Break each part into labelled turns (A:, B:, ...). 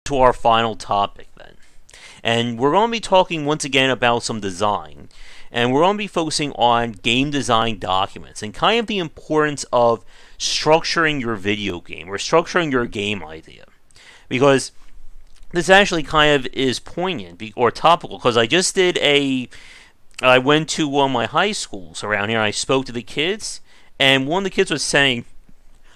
A: to our final topic then. And we're going to be talking once again about some design. And we're going to be focusing on game design documents and kind of the importance of structuring your video game or structuring your game idea. Because this actually kind of is poignant or topical, because I went to one of my high schools around here and I spoke to the kids, and one of the kids was saying,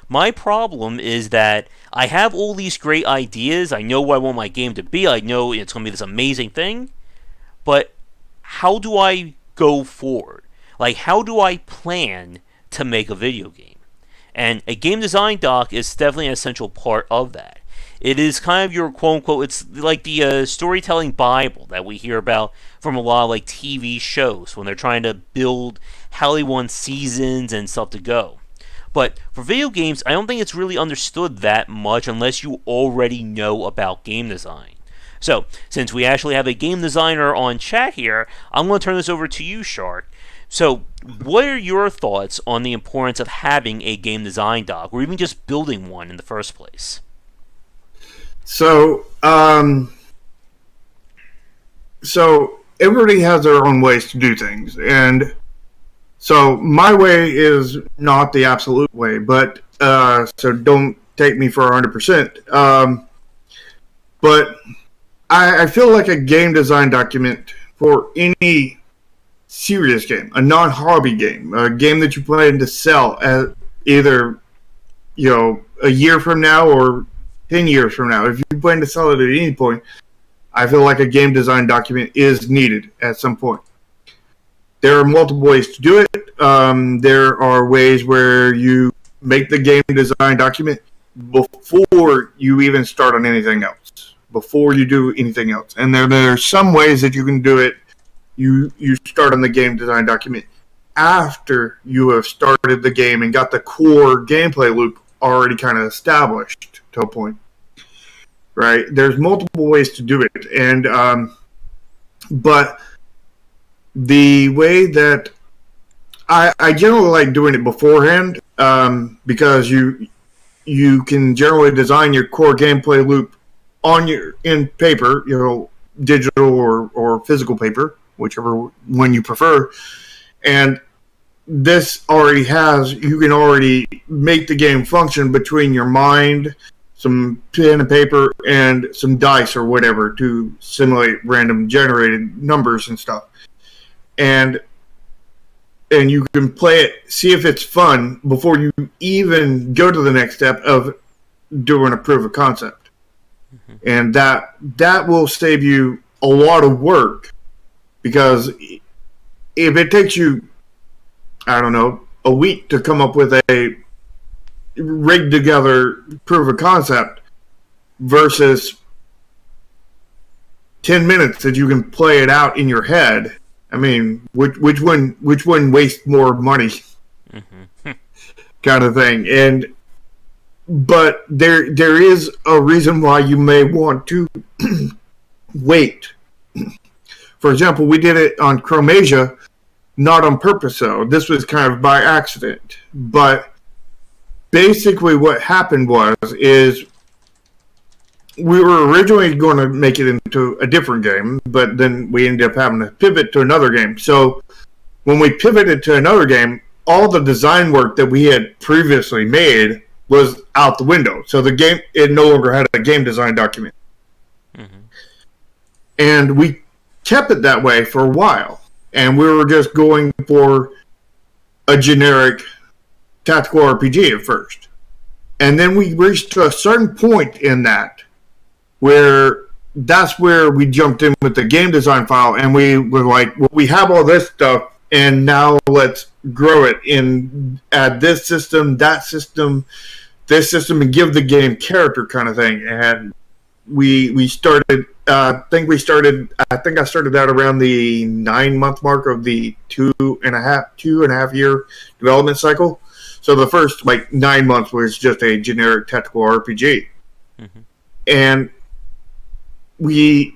A: my problem is that I have all these great ideas, I know what I want my game to be, I know it's going to be this amazing thing, but how do I go forward? Like, how do I plan to make a video game? And a game design doc is definitely an essential part of that. It is kind of your quote-unquote, it's like the storytelling Bible that we hear about from a lot of like TV shows when they're trying to build how they want seasons and stuff to go. But for video games, I don't think it's really understood that much unless you already know about game design. So, since we actually have a game designer on chat here, I'm going to turn this over to you, Shark. So, what are your thoughts on the importance of having a game design doc, or even just building one in the first place?
B: So everybody has their own ways to do things, and so my way is not the absolute way, but so don't take me for 100%. But I feel like a game design document for any serious game, a non-hobby game, a game that you plan to sell at either a year from now or 10 years from now, if you plan to sell it at any point, I feel like a game design document is needed at some point. There are multiple ways to do it. There are ways where you make the game design document before you even start on anything else, before you do anything else. And there are some ways that you can do it. You start on the game design document after you have started the game and got the core gameplay loop already kind of established to a point. Right? There's multiple ways to do it, and but the way that I generally like doing it beforehand, because you can generally design your core gameplay loop in paper, digital or physical paper, whichever one you prefer, and this already you can already make the game function between your mind, some pen and paper, and some dice or whatever to simulate random generated numbers and stuff. And you can play it, see if it's fun before you even go to the next step of doing a proof of concept. Mm-hmm. And that will save you a lot of work, because if it takes you, I don't know, a week to come up with a rigged together proof of concept versus 10 minutes that you can play it out in your head, I mean, which one wastes more money? Mm-hmm. Kind of thing. But there is a reason why you may want to wait. For example, we did it on Chromasia, not on purpose though. This was kind of by accident. But basically what happened is we were originally going to make it into a different game, but then we ended up having to pivot to another game. So when we pivoted to another game, all the design work that we had previously made was out the window. So the game, it no longer had a game design document. Mm-hmm. And we kept it that way for a while. And we were just going for a generic tactical RPG at first. And then we reached to a certain point in that where that's where we jumped in with the game design file, and we were like, well, we have all this stuff, and now let's grow it and add this system, that system, this system, and give the game character kind of thing. And we started, I think I started that around the 9-month mark of the two and a half year development cycle. So the first 9 months was just a generic tactical RPG. Mm-hmm. And the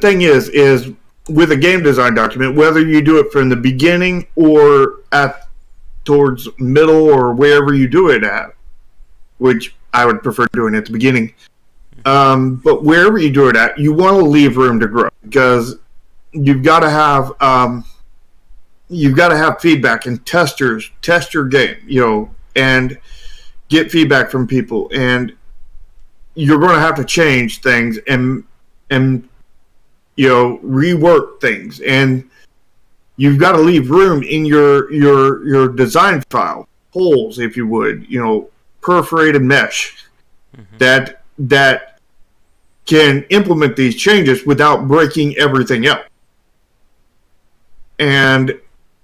B: thing is with a game design document, whether you do it from the beginning or towards middle or wherever you do it at, which I would prefer doing at the beginning, But wherever you do it at, you want to leave room to grow because you've got to have feedback and test your game, and get feedback from people, and you're going to have to change things and rework things, and you've got to leave room in your design file, holes, if you would, perforated mesh that can implement these changes without breaking everything else. And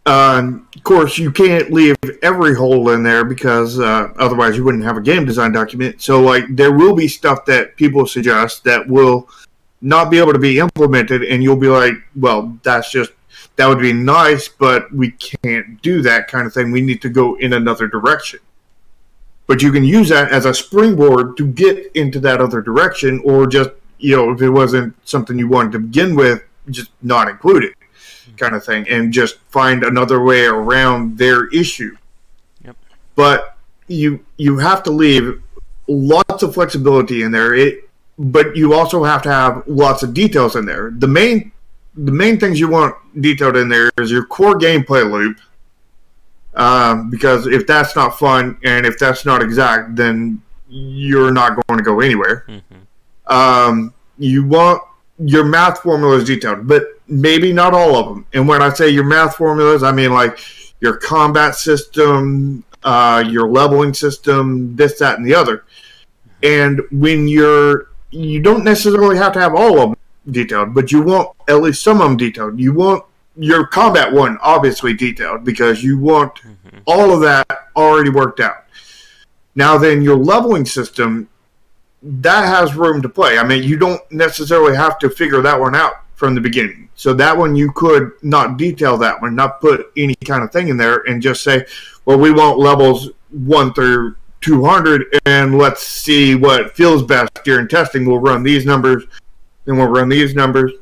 B: of course, you can't leave every hole in there because otherwise you wouldn't have a game design document. So, there will be stuff that people suggest that will not be able to be implemented, and you'll be like, well, that would be nice, but we can't do that kind of thing. We need to go in another direction. But you can use that as a springboard to get into that other direction, or just, if it wasn't something you wanted to begin with, just not include it, kind of thing, and just find another way around their issue.
A: Yep.
B: But you have to leave lots of flexibility in there. But you also have to have lots of details in there. The main things you want detailed in there is your core gameplay loop. Because if that's not fun and if that's not exact, then you're not going to go anywhere. You want your math formulas detailed, but maybe not all of them. And when I say your math formulas, I mean like your combat system, your leveling system, this, that, and the other. And when you don't necessarily have to have all of them detailed, but you want at least some of them detailed. You want your combat one obviously detailed because you want all of that already worked out. Now then, your leveling system, that has room to play. I mean, you don't necessarily have to figure that one out from the beginning. So that one, you could not detail that one, not put any kind of thing in there and just say, well, we want levels 1 through 200, and let's see what feels best during testing. We'll run these numbers, and we'll run these numbers,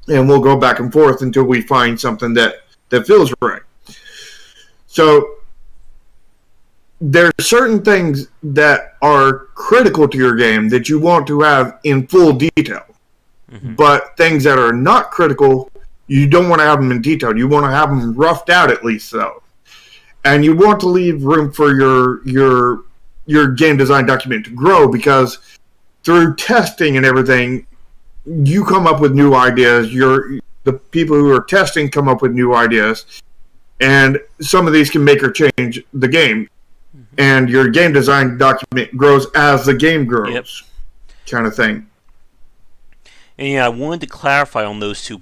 B: and we'll go back and forth until we find something that feels right. So there are certain things that are critical to your game that you want to have in full detail. But things that are not critical, you don't want to have them in detail. You want to have them roughed out at least, though. And you want to leave room for your game design document to grow, because through testing and everything, you come up with new ideas. The people who are testing come up with new ideas, and some of these can make or change the game. And your game design document grows as the game grows, kind of thing.
A: And yeah, I wanted to clarify on those 2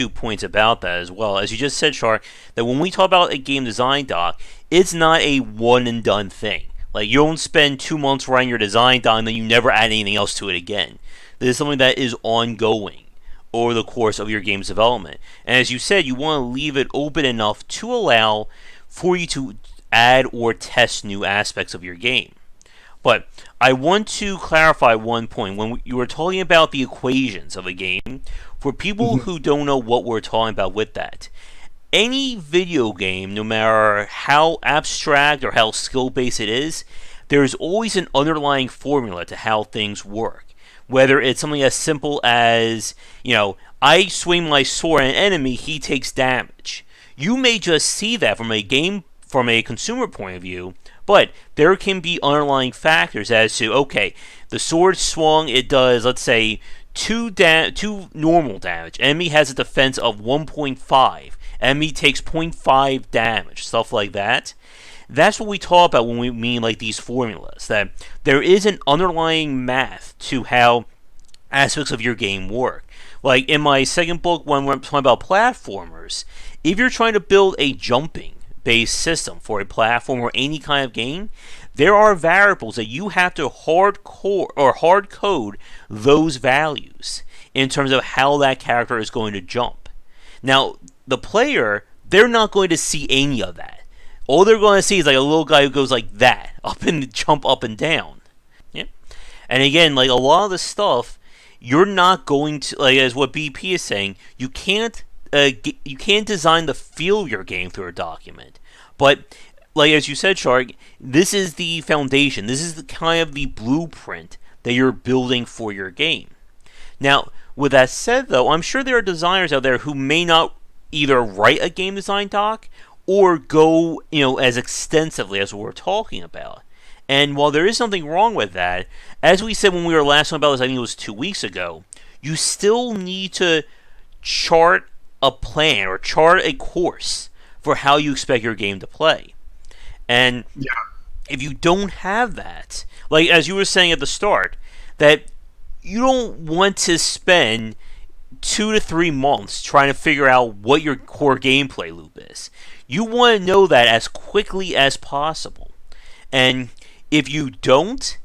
A: points about that as well. As you just said, Shark, that when we talk about a game design doc, it's not a one and done thing. Like, you don't spend 2 months writing your design doc and then you never add anything else to it again. This is something that is ongoing over the course of your game's development. And as you said, you want to leave it open enough to allow for you to add or test new aspects of your game. But I want to clarify one point. When you were talking about the equations of a game, for people who don't know what we're talking about with that, any video game, no matter how abstract or how skill-based it is, there's always an underlying formula to how things work. Whether it's something as simple as, I swing my sword at an enemy, he takes damage. You may just see that from a consumer point of view, but there can be underlying factors as to, okay, the sword swung, it does, let's say, 2 normal damage. Enemy has a defense of 1.5. Enemy takes 0.5 damage, stuff like that. That's what we talk about when we mean like these formulas, that there is an underlying math to how aspects of your game work. Like in my second book, when we're talking about platformers, if you're trying to build a jumping based system for a platform or any kind of game, there are variables that you have to hard code those values in terms of how that character is going to jump. Now, the player, they're not going to see any of that. All they're going to see is like a little guy who goes like that, jump up and down. Yeah. And again, like a lot of the stuff, you're not going to, like as what BP is saying, you can't design the feel of your game through a document. But, like as you said, Shark, this is the foundation. This is the kind of the blueprint that you're building for your game. Now, with that said, though, I'm sure there are designers out there who may not either write a game design doc or go, as extensively as we're talking about. And while there is something wrong with that, as we said when we were last talking about this, I think it was 2 weeks ago, you still need to chart a plan or chart a course for how you expect your game to play. And if you don't have that, like as you were saying at the start, that you don't want to spend 2 to 3 months trying to figure out what your core gameplay loop is. You want to know that as quickly as possible. And if you don't,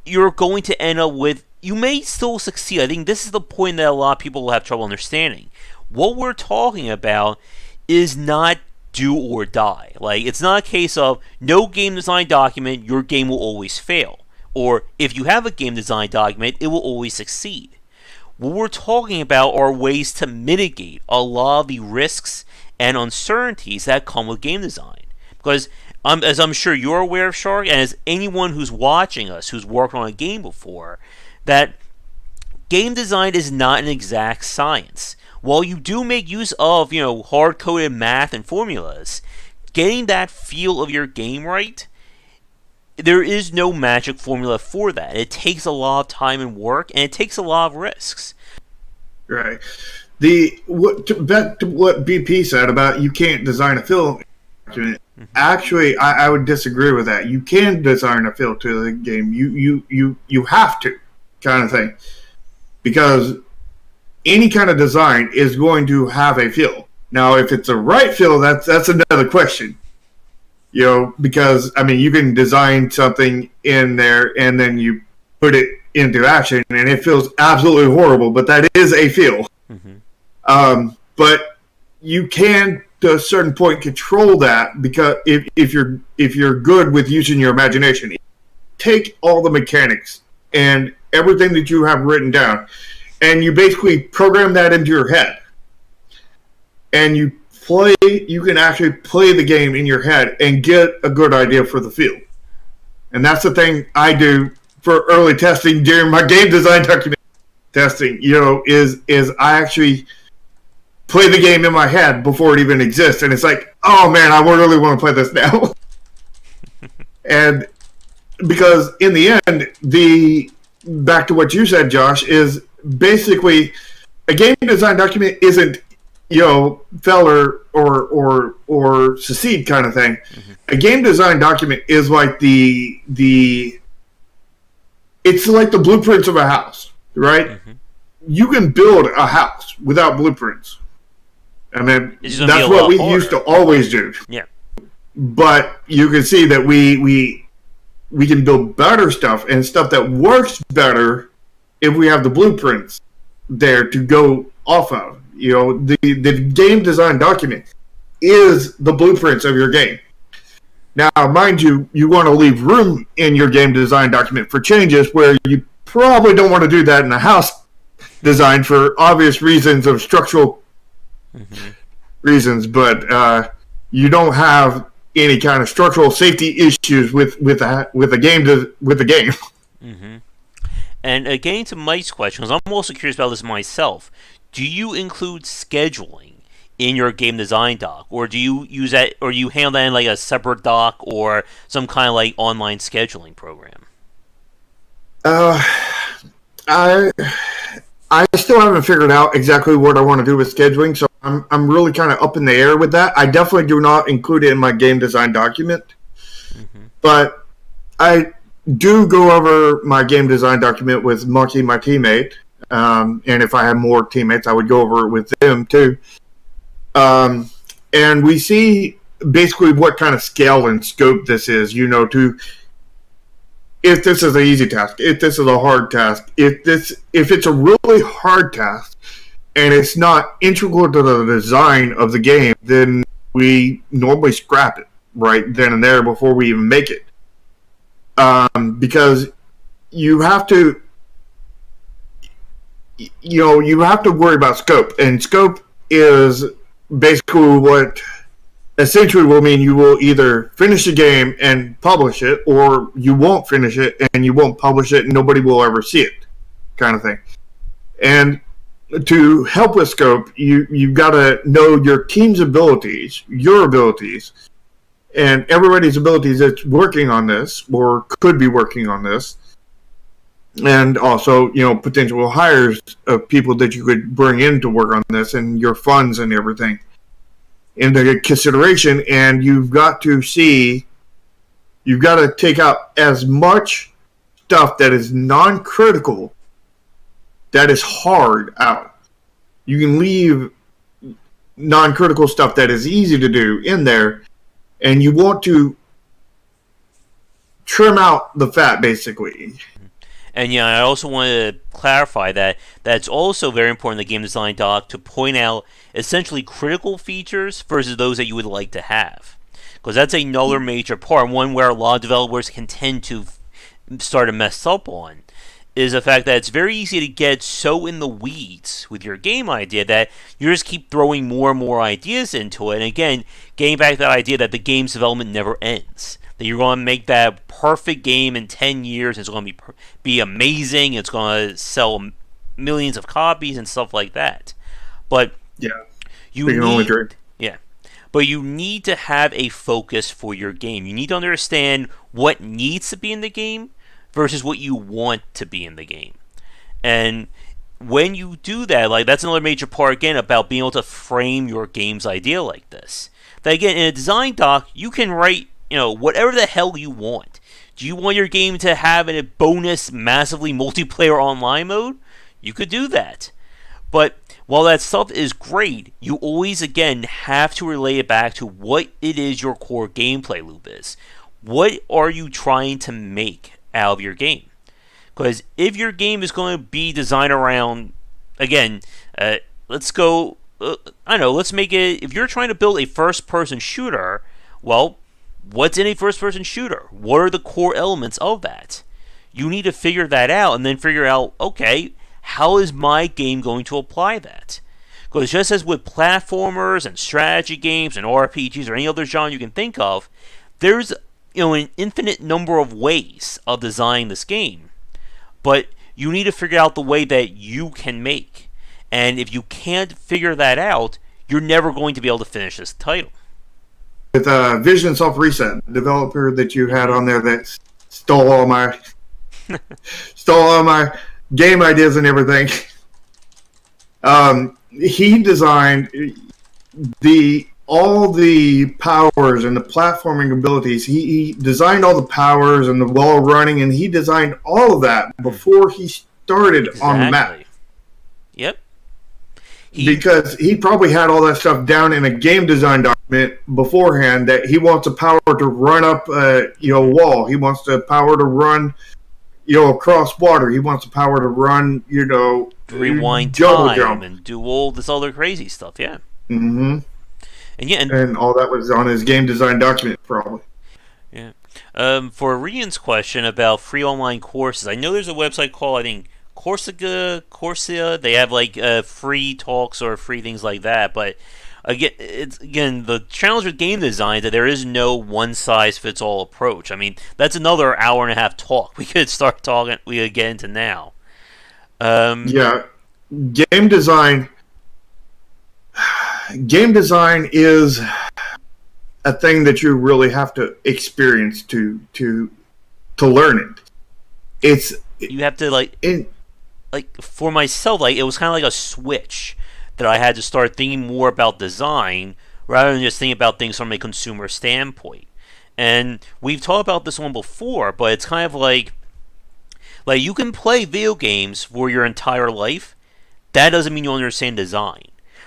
A: you're going to end up with, you may still succeed. I think this is the point that a lot of people will have trouble understanding. What we're talking about is not do or die. Like, it's not a case of no game design document, your game will always fail. Or if you have a game design document, it will always succeed. What we're talking about are ways to mitigate a lot of the risks and uncertainties that come with game design. Because as I'm sure you're aware of, Shark, and as anyone who's watching us who's worked on a game before, that game design is not an exact science. While you do make use of, hard-coded math and formulas, getting that feel of your game right, there is no magic formula for that. It takes a lot of time and work, and it takes a lot of risks.
B: Right. Back to what BP said about you can't design a fill document. Actually, I would disagree with that. You can design a fill to the game. You have to, kind of thing, because any kind of design is going to have a fill. Now, if it's a right fill, that's another question. Because you can design something in there and then you put it into action and it feels absolutely horrible, but that is a fill. Mm-hmm. But you can, to a certain point, control that, because if you're good with using your imagination, take all the mechanics and everything that you have written down, and you basically program that into your head, and you can actually play the game in your head and get a good idea for the field. And that's the thing I do for early testing during my game design document testing, is I actually play the game in my head before it even exists. And it's like, oh man, I really want to play this now. And because in the end, back to what you said, Josh, is basically a game design document isn't fail or succeed kind of thing. Mm-hmm. A game design document is like it's like the blueprints of a house, right? Mm-hmm. You can build a house without blueprints. That's what we used to always do.
A: Yeah.
B: But you can see that we can build better stuff and stuff that works better if we have the blueprints there to go off of. The game design document is the blueprints of your game. Now, mind you, you want to leave room in your game design document for changes, where you probably don't want to do that in a house design for obvious reasons of structural reasons, but you don't have any kind of structural safety issues with the game.
A: Mm-hmm. And getting to Mike's question, because I'm also curious about this myself. Do you include scheduling in your game design doc, or do you use that, or you handle that in like a separate doc or some kind of like online scheduling program?
B: I still haven't figured out exactly what I want to do with scheduling, so I'm really kind of up in the air with that. I definitely do not include it in my game design document, but I do go over my game design document with Monkey, my teammate. And if I had more teammates, I would go over it with them too. And we see basically what kind of scale and scope this is, if this is an easy task, if this is a hard task, if it's a really hard task and it's not integral to the design of the game, then we normally scrap it right then and there before we even make it. Because you have to worry about scope, and scope is basically what essentially will mean you will either finish the game and publish it, or you won't finish it and you won't publish it and nobody will ever see it, kind of thing. And to help with scope, you've got to know your team's abilities, your abilities, and everybody's abilities that's working on this or could be working on this. And also, potential hires of people that you could bring in to work on this, and your funds and everything into consideration. And you've got to take out as much stuff that is non-critical, that is hard, out. You can leave non-critical stuff that is easy to do in there, and you want to trim out the fat, basically.
A: And I also want to clarify that's also very important in the game design doc to point out essentially critical features versus those that you would like to have. Because that's another major part, one where a lot of developers can tend to start to mess up on, is the fact that it's very easy to get so in the weeds with your game idea that you just keep throwing more and more ideas into it. And again, getting back to that idea that the game's development never ends. That you're going to make that perfect game in 10 years. It's going to be amazing. It's going to sell millions of copies and stuff like that. But you need to have a focus for your game. You need to understand what needs to be in the game versus what you want to be in the game. And when you do that, that's another major part again about being able to frame your game's idea like this. That again, in a design doc, you can write whatever the hell you want. Do you want your game to have a bonus massively multiplayer online mode? You could do that. But while that stuff is great, you always again have to relay it back to what it is your core gameplay loop is. What are you trying to make out of your game? Because if your game is going to be designed around, again, let's make it, if you're trying to build a first-person shooter, well, what's in a first-person shooter? What are the core elements of that? You need to figure that out and then figure out, okay, how is my game going to apply that? Because just as with platformers and strategy games and RPGs or any other genre you can think of, there's an infinite number of ways of designing this game. But you need to figure out the way that you can make. And if you can't figure that out, you're never going to be able to finish this title.
B: With Vision Self Reset, the developer that you had on there that stole all my game ideas and everything. He designed all the powers and the platforming abilities. He designed all the powers and the wall running, and he designed all of that before he started on the map.
A: Yep.
B: Because he probably had all that stuff down in a game design document beforehand, that he wants the power to run up a wall. He wants the power to run across water. He wants the power to run
A: rewind time jump and do all this other crazy stuff. Yeah.
B: Mm-hmm. And all that was on his game design document, probably.
A: Yeah. For Rian's question about free online courses, I know there's a website called, I think, Coursera. They have free talks or free things like that. But again, the challenge with game design is that there is no one-size-fits-all approach. I mean, that's another hour and a half talk we could start talking. We could get into now.
B: Game design. Game design is a thing that you really have to experience to learn it.
A: You have to for myself, it was kind of like a switch that I had to start thinking more about design rather than just thinking about things from a consumer standpoint. And we've talked about this one before, but it's kind of like you can play video games for your entire life. That doesn't mean you understand design.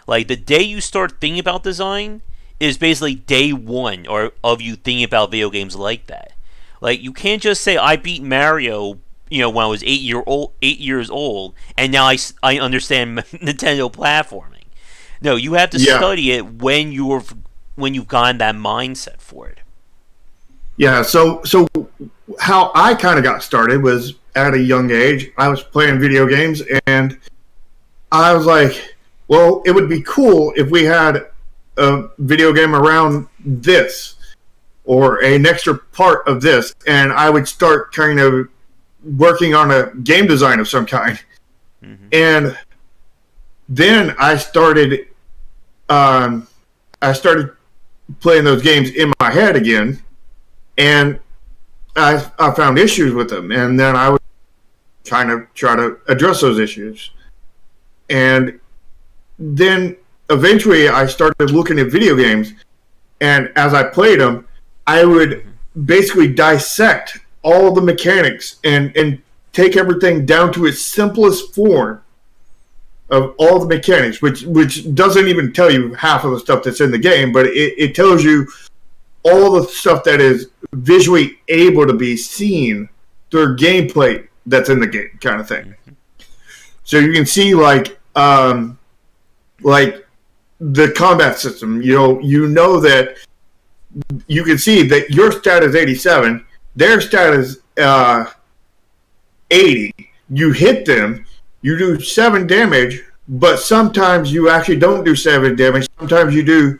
A: The day you start thinking about design is basically day one of you thinking about video games like that. You can't just say, I beat Mario, when I was 8 years old, and now I understand Nintendo platforming. No, you have to study it when you've gotten that mindset for it.
B: Yeah, so how I kind of got started was at a young age. I was playing video games, and I was like, well, it would be cool if we had a video game around this or an extra part of this, and I would start kind of working on a game design of some kind. Mm-hmm. And then I started playing those games in my head again, and I found issues with them, and then I would kind of try to address those issues. And then eventually I started looking at video games, and as I played them, I would basically dissect all the mechanics and take everything down to its simplest form of all the mechanics, which doesn't even tell you half of the stuff that's in the game, but it tells you all the stuff that is visually able to be seen through gameplay that's in the game, kind of thing. So you can see like the combat system. You know that you can see that your stat is 87, their stat is 80. You hit them, you do 7 damage, but sometimes you actually don't do 7 damage. Sometimes you do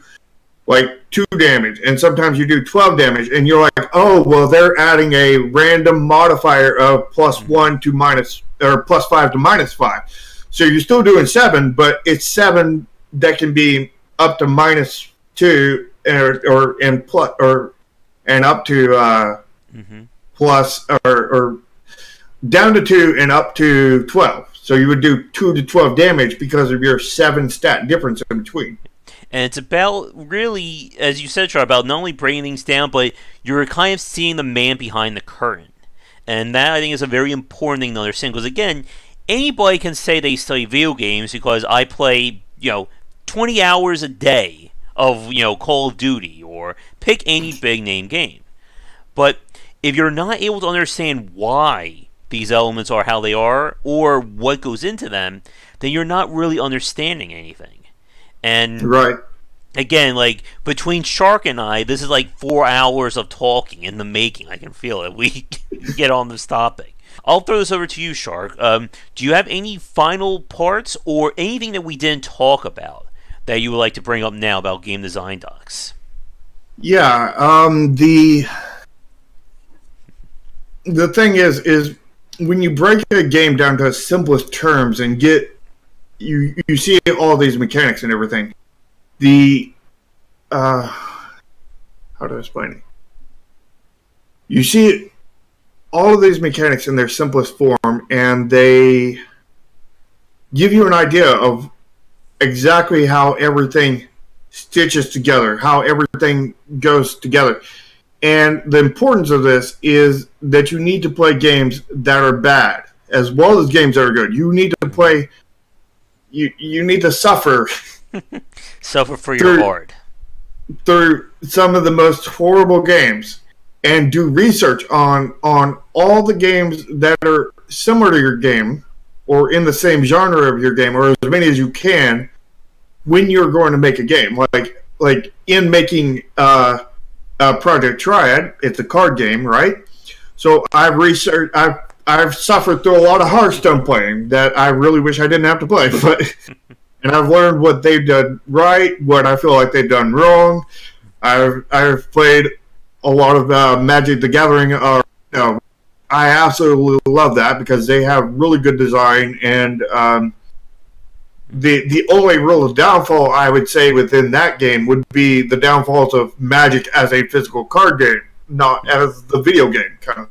B: like 2 damage, and sometimes you do 12 damage, and you're like, oh, well, they're adding a random modifier of +1 to minus, or +5 to -5. So you're still doing 7, but it's 7 that can be up to -2 and up to plus or down to 2 and up to 12. So you would do 2 to 12 damage because of your 7 stat difference in between.
A: And it's about, really, as you said, Char, about not only breaking things down, but you're kind of seeing the man behind the curtain. And that, I think, is a very important thing to understand. Because, again, anybody can say they study video games because I play, 20 hours a day of, Call of Duty or pick any big-name game. But if you're not able to understand why these elements are how they are or what goes into them, then you're not really understanding anything. And
B: right.
A: Again, like between Shark and I, this is like 4 hours of talking in the making. I can feel it. We get on this topic. I'll throw this over to you, Shark. Do you have any final parts or anything that we didn't talk about that you would like to bring up now about game design docs?
B: Yeah. The thing is when you break a game down to its simplest terms and get you see all these mechanics and everything. How do I explain it? You see all of these mechanics in their simplest form, and they give you an idea of exactly how everything stitches together, how everything goes together. And the importance of this is that you need to play games that are bad as well as games that are good. You need to play. You need to suffer.
A: Suffer for your art.
B: Through some of the most horrible games and do research on all the games that are similar to your game or in the same genre of your game, or as many as you can when you're going to make a game. Like in making Project Triad, it's a card game, right? So I've suffered through a lot of Hearthstone playing that I really wish I didn't have to play, but and I've learned what they've done right, what I feel like they've done wrong. I've played a lot of Magic the Gathering. I absolutely love that because they have really good design, and the only real downfall I would say within that game would be the downfalls of Magic as a physical card game, not as the video game kind of.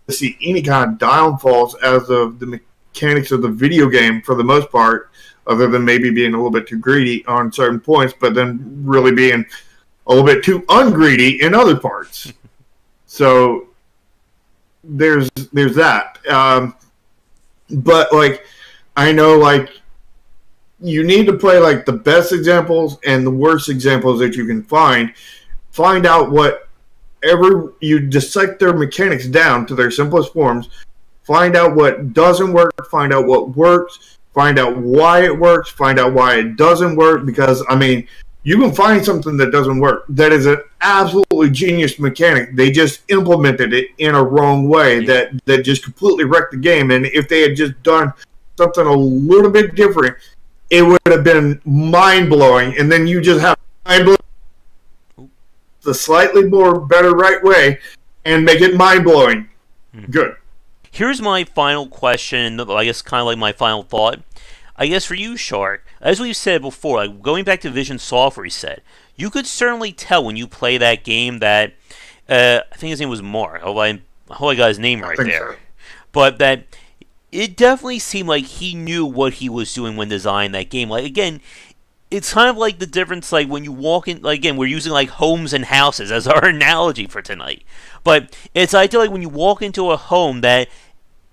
B: To see any kind of downfalls as of the mechanics of the video game for the most part, other than maybe being a little bit too greedy on certain points, but then really being a little bit too ungreedy in other parts. So there's that. But like I know like you need to play like the best examples and the worst examples that you can find. Find out you dissect their mechanics down to their simplest forms, find out what doesn't work, find out what works, find out why it works, find out why it doesn't work, because, you can find something that doesn't work that is an absolutely genius mechanic. They just implemented it in a wrong way that just completely wrecked the game, and if they had just done something a little bit different, it would have been mind blowing. And then you just have mind blowing the slightly more better right way and make it mind blowing. Good.
A: Here's my final question, I guess kind of like my final thought. I guess for you, Shark, as we've said before, like going back to Vision Software, he said, you could certainly tell when you play that game that, I think his name was Mark. I got his name right there. So. But that it definitely seemed like he knew what he was doing when designing that game. Like, again, it's kind of like the difference, like when you walk in, like, again, we're using like homes and houses as our analogy for tonight. But it's ideal like when you walk into a home that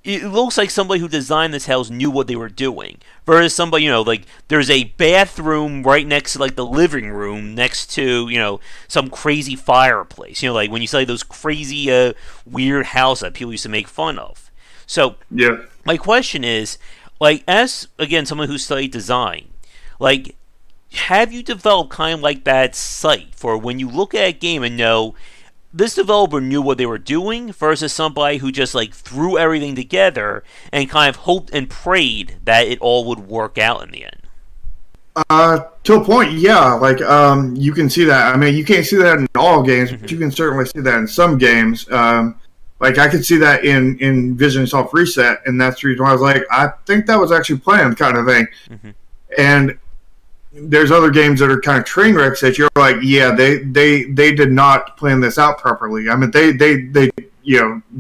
A: it looks like somebody who designed this house knew what they were doing. Versus somebody, like there's a bathroom right next to like the living room next to, some crazy fireplace. Like when you say those crazy, weird houses that people used to make fun of. So,
B: yeah.
A: My question is, like, as, again, someone who studied design, like, have you developed kind of like that sight for when you look at a game and know this developer knew what they were doing versus somebody who just like threw everything together and kind of hoped and prayed that it all would work out in the end?
B: To a point, yeah. Like, you can see that. I mean, you can't see that in all games, but you can certainly see that in some games. Like, I could see that in Vision Soft Reset, and that's the reason why I was like, I think that was actually planned, kind of thing. And there's other games that are kind of train wrecks that you're like, yeah, they did not plan this out properly. I mean, they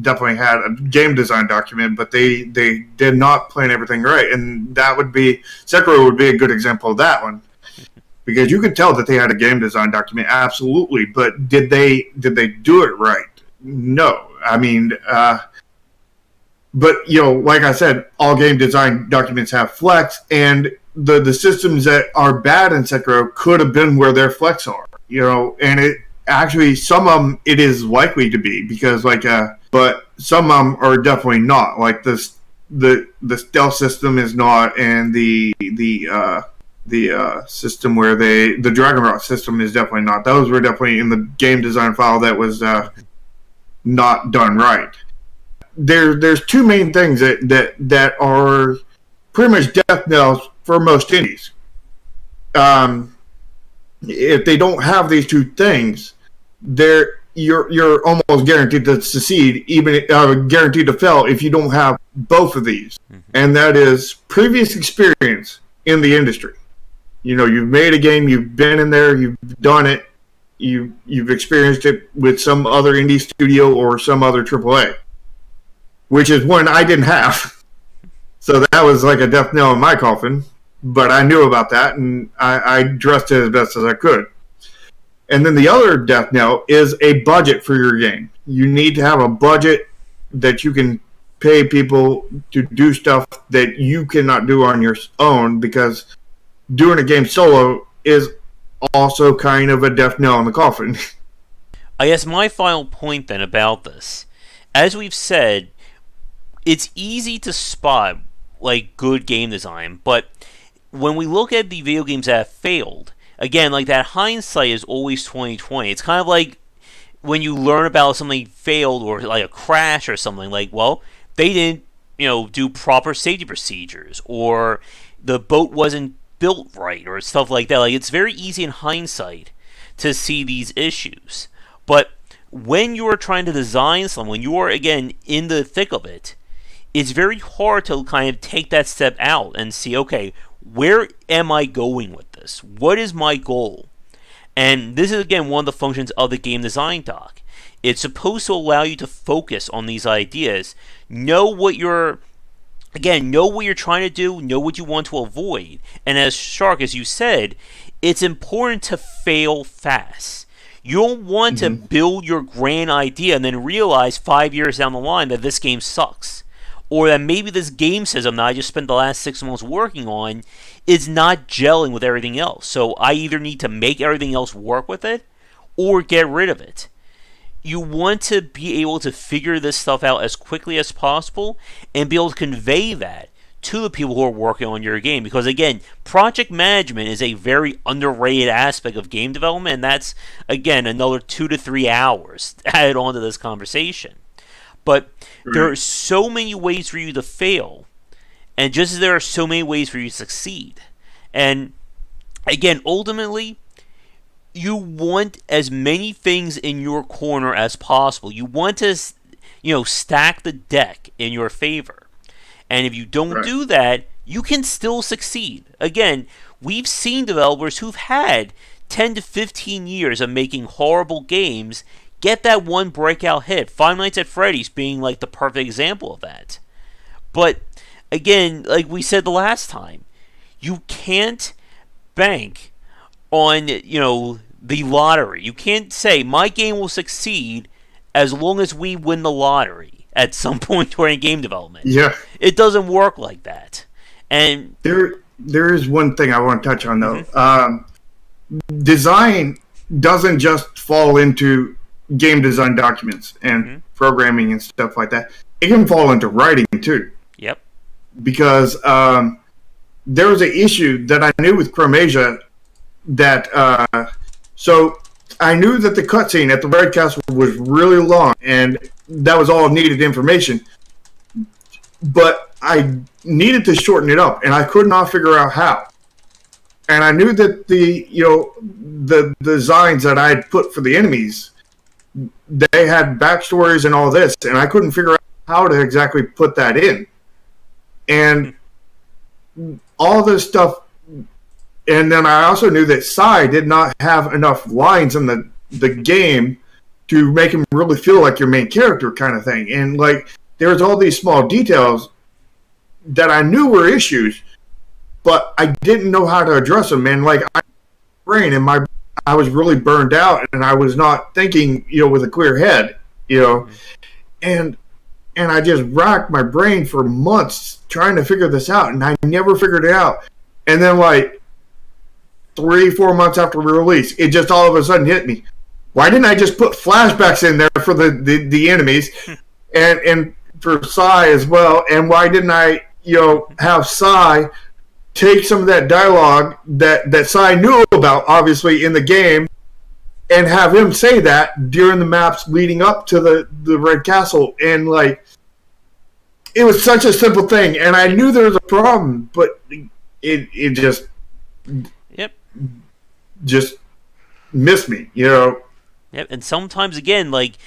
B: definitely had a game design document, but they did not plan everything right. And that would be, Sekiro would be a good example of that one. Because you could tell that they had a game design document, absolutely, but did they do it right? No. I mean, but, like I said, all game design documents have flex, and the systems that are bad in Sekiro could have been where their flex are, and it actually, some of them it is likely to be, because but some of them are definitely not. Like this, the stealth system is not, and the system where the Dragon Rock system is definitely not. Those were definitely in the game design file that was not done right. There's two main things that are pretty much death knells for most indies. If they don't have these two things, you're almost guaranteed to succeed, even guaranteed to fail if you don't have both of these. And that is previous experience in the industry. You've made a game, you've been in there, you've done it, you've experienced it with some other indie studio or some other AAA, which is one I didn't have. So that was like a death knell in my coffin, but I knew about that, and I addressed it as best as I could. And then the other death knell is a budget for your game. You need to have a budget that you can pay people to do stuff that you cannot do on your own, because doing a game solo is also kind of a death knell in the coffin.
A: I guess my final point then about this, as we've said, it's easy to spot like good game design, but when we look at the video games that have failed, again, like that hindsight is always 2020. It's kind of like when you learn about something failed or like a crash or something, like, well, they didn't, do proper safety procedures, or the boat wasn't built right, or stuff like that. Like, it's very easy in hindsight to see these issues. But when you're trying to design something, when you're, again, in the thick of it, it's very hard to kind of take that step out and see, okay, where am I going with this? What is my goal? And this is, again, one of the functions of the game design doc. It's supposed to allow you to focus on these ideas, know what you're trying to do, know what you want to avoid. And as Shark, as you said, it's important to fail fast. You don't want to build your grand idea and then realize 5 years down the line that this game sucks. Or that maybe this game system that I just spent the last 6 months working on is not gelling with everything else. So I either need to make everything else work with it or get rid of it. You want to be able to figure this stuff out as quickly as possible and be able to convey that to the people who are working on your game. Because, again, project management is a very underrated aspect of game development, and that's, again, another 2 to 3 hours added on to this conversation. But there are so many ways for you to fail, and just as there are so many ways for you to succeed. And again, ultimately, you want as many things in your corner as possible. You want to, stack the deck in your favor. And if you don't do that, you can still succeed. Again, we've seen developers who've had 10 to 15 years of making horrible games get that one breakout hit. Five Nights at Freddy's being like the perfect example of that. But again, like we said the last time, you can't bank on, the lottery. You can't say my game will succeed as long as we win the lottery at some point during game development.
B: Yeah.
A: It doesn't work like that. And
B: there is one thing I want to touch on though. Design doesn't just fall into game design documents and programming and stuff like that. It can fall into writing too.
A: Yep.
B: Because there was an issue that I knew with Chromasia that so I knew that the cutscene at the Red Castle was really long, and that was all needed information. But I needed to shorten it up, and I could not figure out how. And I knew that the designs that I had put for the enemies, they had backstories and all this, and I couldn't figure out how to exactly put that in. And all this stuff. And then I also knew that Sai did not have enough lines in the game to make him really feel like your main character kind of thing. And like there was all these small details that I knew were issues, but I didn't know how to address them. And like I was really burned out, and I was not thinking, with a clear head, and I just racked my brain for months trying to figure this out, and I never figured it out. And then like 3-4 months after release, it just all of a sudden hit me. Why didn't I just put flashbacks in there for the enemies and for Sai as well? And why didn't I, have Sai take some of that dialogue that Sai knew about, obviously, in the game, and have him say that during the maps leading up to the Red Castle? And like, it was such a simple thing, and I knew there was a problem, but it just just missed me,
A: Yep, and sometimes, again, like,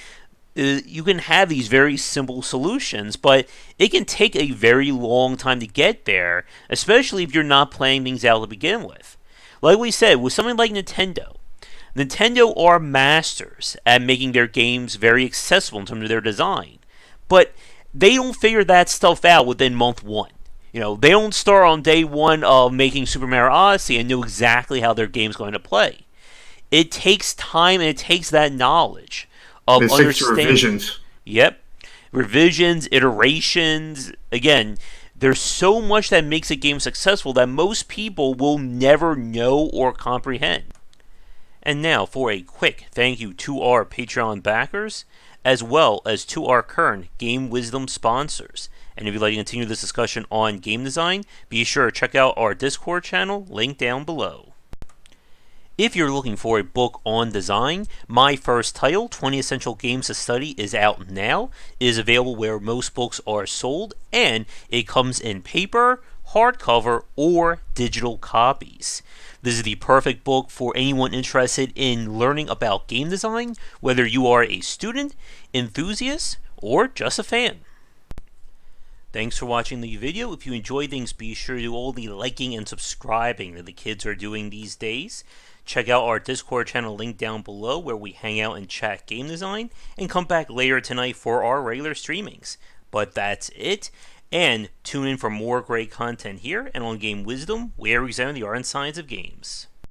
A: you can have these very simple solutions, but it can take a very long time to get there, especially if you're not playing things out to begin with. Like we said, with something like Nintendo are masters at making their games very accessible in terms of their design, but they don't figure that stuff out within month one. They don't start on day one of making Super Mario Odyssey and know exactly how their game's going to play. It takes time, and it takes that knowledge of understanding.
B: Revisions.
A: Yep. Revisions, iterations. Again, there's so much that makes a game successful that most people will never know or comprehend. And now for a quick thank you to our Patreon backers, as well as to our current Game Wisdom sponsors. And if you'd like to continue this discussion on game design, be sure to check out our Discord channel, linked down below. If you're looking for a book on design, my first title, 20 Essential Games to Study, is out now. It is available where most books are sold, and it comes in paper, hardcover, or digital copies. This is the perfect book for anyone interested in learning about game design, whether you are a student, enthusiast, or just a fan. Thanks for watching the video. If you enjoyed things, be sure to do all the liking and subscribing that the kids are doing these days. Check out our Discord channel linked down below where we hang out and chat game design, and come back later tonight for our regular streamings. But that's it, and tune in for more great content here and on Game Wisdom, where we examine the art and science of games.